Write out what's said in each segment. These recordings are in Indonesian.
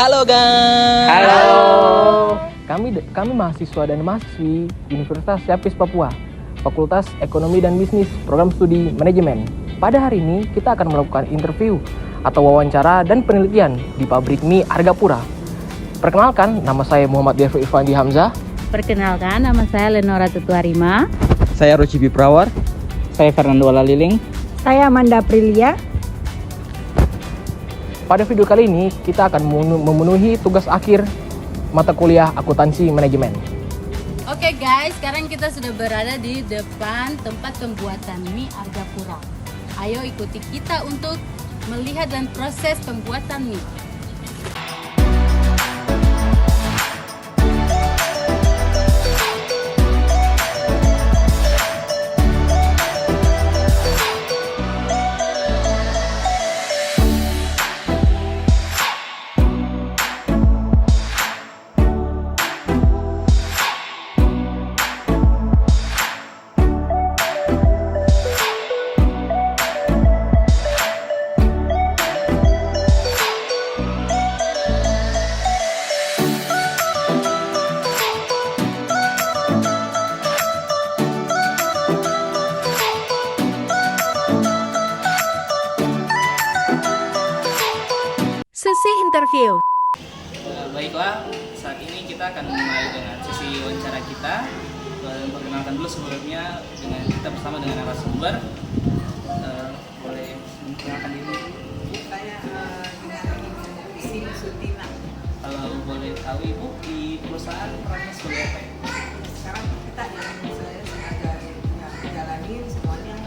Halo guys. Halo. Kami mahasiswa dan mahasiswi Universitas Siapis Papua, Fakultas Ekonomi dan Bisnis, Program Studi Manajemen. Pada hari ini kita akan melakukan interview atau wawancara dan penelitian di pabrik mie Argapura. Perkenalkan, nama saya Muhammad Devi Irfandi Hamzah. Perkenalkan, nama saya Lenora Tutuarima. Saya Rucibi Prawar. Saya Fernando Laliling. Saya Amanda Aprilia. Pada video kali ini kita akan memenuhi tugas akhir mata kuliah akuntansi manajemen. Oke guys, sekarang kita sudah berada di depan tempat pembuatan mie Argapura. Ayo ikuti kita untuk melihat dan proses pembuatan mie. Sesi interview. Baiklah, saat ini kita akan mulai dengan sesi wawancara kita. Perkenalkan dulu sebelumnya dengan kita bersama dengan narasumber. Boleh memperkenalkan diri? Saya dengan Ibu Sutina. Kalau boleh tahu Ibu di perusahaan perannya sebagai apa ya? Sekarang kita saya sebagai yang ngejalanin semuanya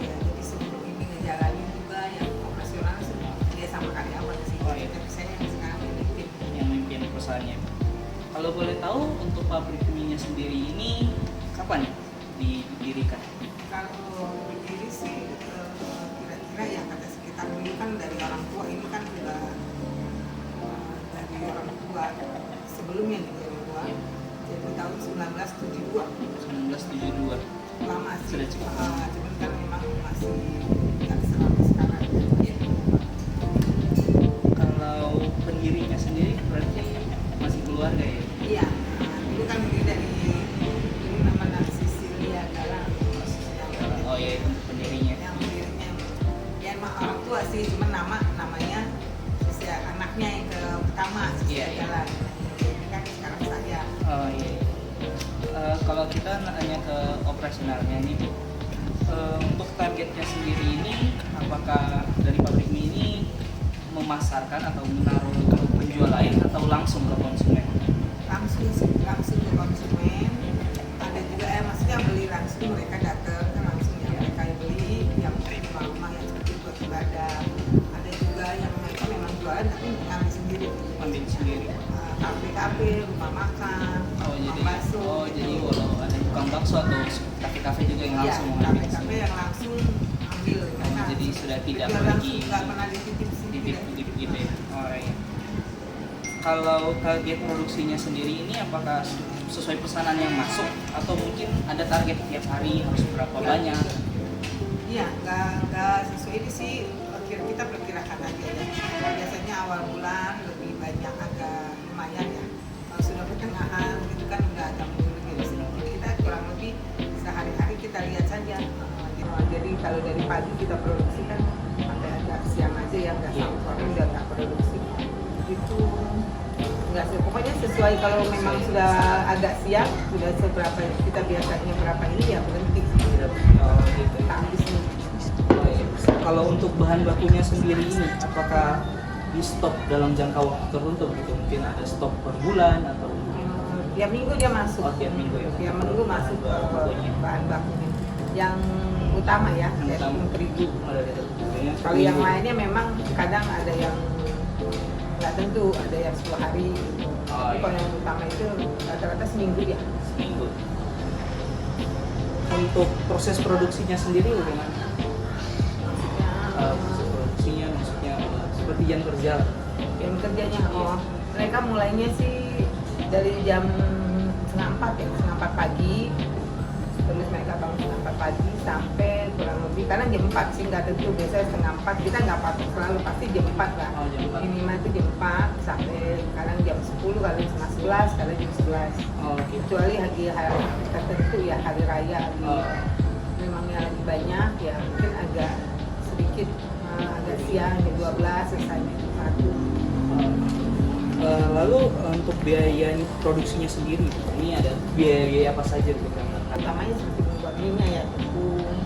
jadi sebelum ini ngejalanin juga yang operasional semua dia sama karyawan sih. Oh, iya. Tapi saya yang sekarang memimpin. Yang memimpin perusahaannya. Kalau boleh tahu untuk pabrik mie-nya sendiri ini kapan didirikan? Kalau berdiri sih kira-kira ya kata sekitar dulu kan dari orang tua ini kan juga dari orang tua sebelumnya gitu orang tua. Jadi tahun 1972. 1972. Lama sih. Sudah cukup. Cuman kan memang masih nggak selama sekarang. Ya. Kalau pendirinya sendiri berarti masih keluarga ya? Iya. Dulu kan berdiri dari ini namanya Sisilia Galang. Oh iya, itu untuk pendirinya. Yang pendirinya ya emang orang tua sih, cuman namanya Sisilia anaknya yang ke pertama Sisilia Iya. Galang. Ini kan sekarang saya. Oh iya. Kalau kita nanya ke operasionalnya nih, Bu, untuk targetnya sendiri ini, apakah dari pabrik mie ini memasarkan atau menaruh ke penjual lain atau langsung ke konsumen? Langsung ke konsumen. Ada juga maksudnya beli langsung, mereka datang kan langsung yang mereka beli yang rumah-rumah yang seperti buat ibadah. Ada juga yang mereka memang jualan tapi ngambil sendiri. Ambil sendiri. Kafe-kafe, rumah makan, rumah bakso. Jadi walau ada tukang bakso atau kafe-kafe juga yang langsung Iya, mengambil kafe-kafe sendiri. yang langsung ambil. Mereka Jadi sudah tidak jual lagi langsung, nggak pernah dititip sih. titip gitu ya. Oh iya. Kalau target produksinya sendiri ini apakah sesuai pesanan yang masuk atau mungkin ada target tiap hari harus berapa Ya. banyak? Iya, nggak sesuai ini sih. Kita perkirakan aja ya. Biasanya awal bulan lebih banyak, agak lumayan ya. Kalau sudah pertengahan gitu kan nggak agak lebih sedikit. Kita kurang lebih sehari-hari kita lihat saja. Jadi kalau dari pagi kita produksi kan sampai agak siang aja ya, nggak sampai sore udah nggak produksi. Itu nggak sih. Pokoknya sesuai kalau memang sudah agak siang, sudah seberapa kita biasanya berapa ini ya berhenti. Oh gitu. Kita habis nih. Kalau untuk bahan bakunya sendiri ini, apakah di stop dalam jangka waktu tertentu gitu? Mungkin ada stop per bulan atau Tiap minggu dia masuk. Oh, tiap minggu ya? Tiap minggu masuk ke Bakunya. bahan bakunya. Yang utama ya, Yang kayak utama. tepung terigu. ada di tertentunya? Kalau yang lainnya memang kadang ada yang nggak tentu, ada yang 10 hari. Oh, Tapi iya. kalau yang utama itu rata-rata seminggu ya. Seminggu. Untuk proses produksinya sendiri bagaimana? Proses produksinya maksudnya seperti jam kerja. Yang kerjanya, mereka mulainya sih dari jam 3:30 ya, 3:30 pagi. Terus mereka bangun 4 pagi sampai kurang lebih kadang jam 4 sih, nggak tentu, biasanya setengah 4, kita nggak patok selalu, pasti jam 4 lah. Oh, jam 4. Minimal itu jam 4 sampai kadang jam 10, kadang setengah 11, kadang jam 11. Oh, gitu. Kecuali hari tertentu ya, hari raya memangnya lagi banyak ya, mungkin agak sedikit agak siang, jam 12 selesainya jam 1. Lalu untuk biaya produksinya sendiri, ini ada biaya apa saja gitu kan? Utamanya seperti membuat minyak ya, tepung,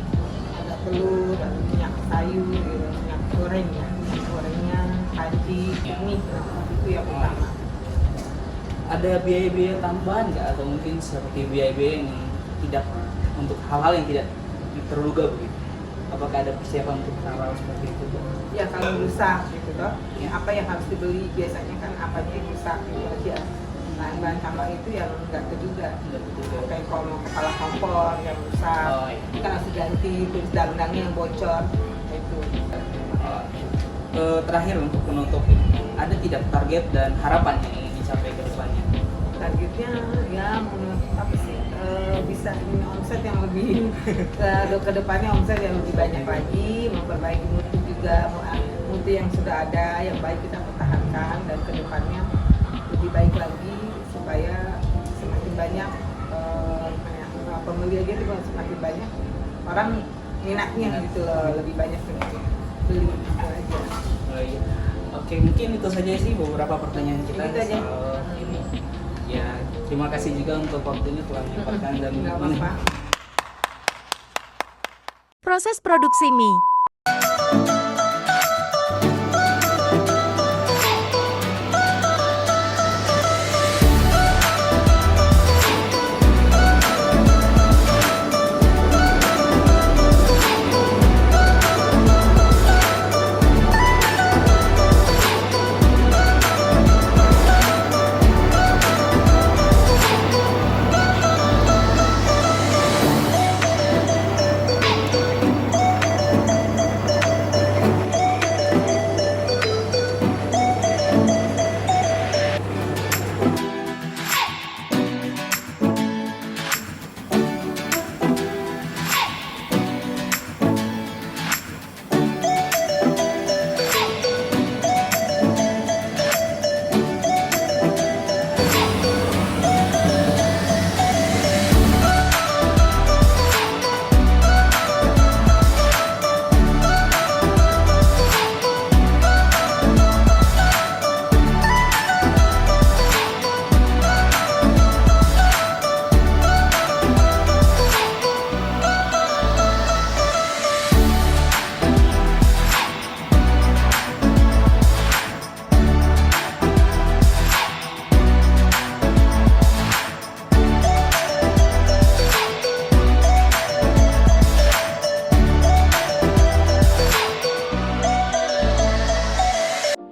ada telur, ada minyak kayu, gitu, minyak goreng ya, minyak gorengnya, panci, mie, itu yang utama. Ada biaya-biaya tambahan nggak, atau mungkin seperti biaya-biaya yang tidak, untuk hal-hal yang tidak terduga begitu? Apakah ada persiapan untuk hal-hal seperti itu? Ya kalau rusak gitu toh, ya, apa yang harus dibeli biasanya kan apanya yang rusak gitu aja. Bahan-bahan tambah itu yang nggak terduga. Kayak kalau kepala kompor yang rusak, Oh, iya. kita harus ganti, terus dangdangnya yang bocor, itu. Terakhir untuk penutup ini, ada tidak target dan harapan yang ingin dicapai ke depannya? Targetnya ya apa sih, bisa ini omset yang lebih ke depannya, omset yang lebih banyak lagi, memperbaiki mutu juga, mutu yang sudah ada yang baik kita pertahankan, dan ke depannya lebih baik lagi supaya semakin banyak pembeli aja tuh, semakin banyak orang minatnya gitu loh, lebih banyak beli gitu aja. Oh, iya. Oke, mungkin itu saja sih beberapa pertanyaan kita Itu aja. soal ini. Ya, terima kasih juga untuk waktunya telah menyempatkan dan Nggak apa-apa. Proses produksi mie.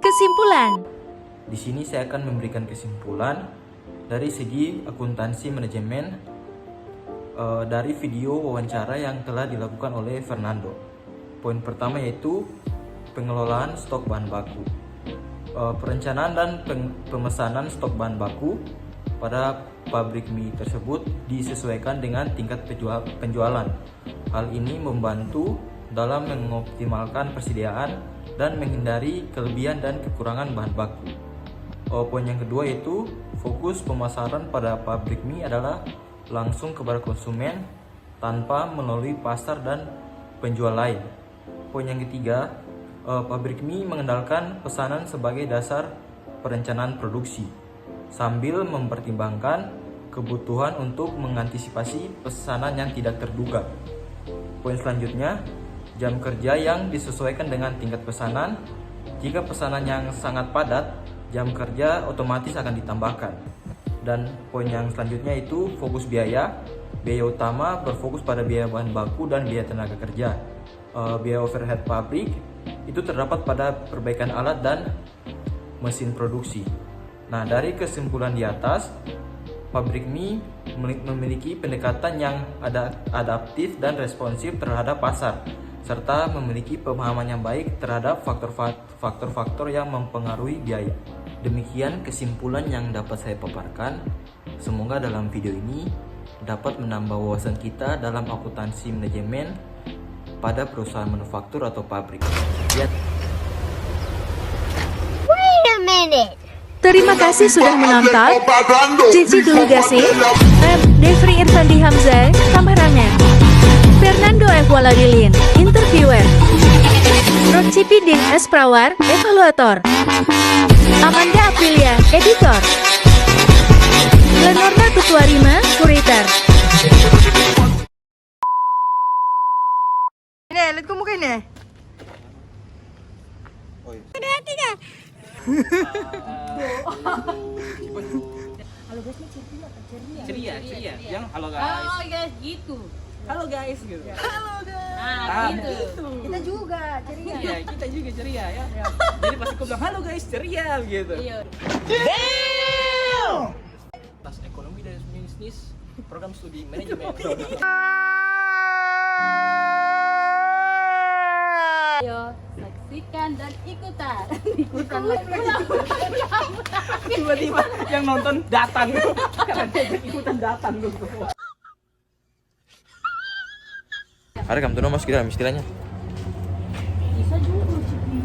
Kesimpulan. Di sini saya akan memberikan kesimpulan dari segi akuntansi manajemen dari video wawancara yang telah dilakukan oleh Fernando. Poin pertama yaitu pengelolaan stok bahan baku. Perencanaan dan pemesanan stok bahan baku pada pabrik mie tersebut disesuaikan dengan tingkat penjualan. Hal ini membantu dalam mengoptimalkan persediaan dan menghindari kelebihan dan kekurangan bahan baku. Poin yang kedua yaitu fokus pemasaran pada pabrik mie adalah langsung kepada konsumen tanpa melalui pasar dan penjual lain. Poin yang ketiga, pabrik mie mengandalkan pesanan sebagai dasar perencanaan produksi sambil mempertimbangkan kebutuhan untuk mengantisipasi pesanan yang tidak terduga. Poin selanjutnya, jam kerja yang disesuaikan dengan tingkat pesanan. Jika pesanan yang sangat padat, jam kerja otomatis akan ditambahkan. Dan poin yang selanjutnya itu fokus biaya. Biaya utama berfokus pada biaya bahan baku dan biaya tenaga kerja. Biaya overhead pabrik itu terdapat pada perbaikan alat dan mesin produksi. Nah, dari kesimpulan di atas, pabrik mie memiliki pendekatan yang adaptif dan responsif terhadap pasar, serta memiliki pemahaman yang baik terhadap faktor-faktor yang mempengaruhi biaya. Demikian kesimpulan yang dapat saya paparkan. Semoga dalam video ini dapat menambah wawasan kita dalam akuntansi manajemen. pada perusahaan manufaktur atau pabrik. Ya, Terima kasih sudah menonton. Cici dulu gasih. Devri Irfandi Hamzah, kameramen. Fernando F. Waladilin, interviewer. Rocipi Din S. Prawar, evaluator. Amanda Aprilia, editor. Lenorna Tutuarima, curator. Ini, lihat kau muka ini. Ceria. Yang halo guys. Oh guys, gitu. Halo guys gitu. Nah, gitu. Kita juga ceria. Iya, kita juga ceria ya. Jadi pasti aku bilang halo guys, ceria gitu. Iya. Tas ekonomi dan bisnis, program studi manajemen. Ayo, saksikan dan ikutan. Ikutan lagi. Tiba-tiba yang nonton datang. Karena dia ikutan datang gitu. ada kamu tuh mas kira istilahnya. Bisa juga, Cipi.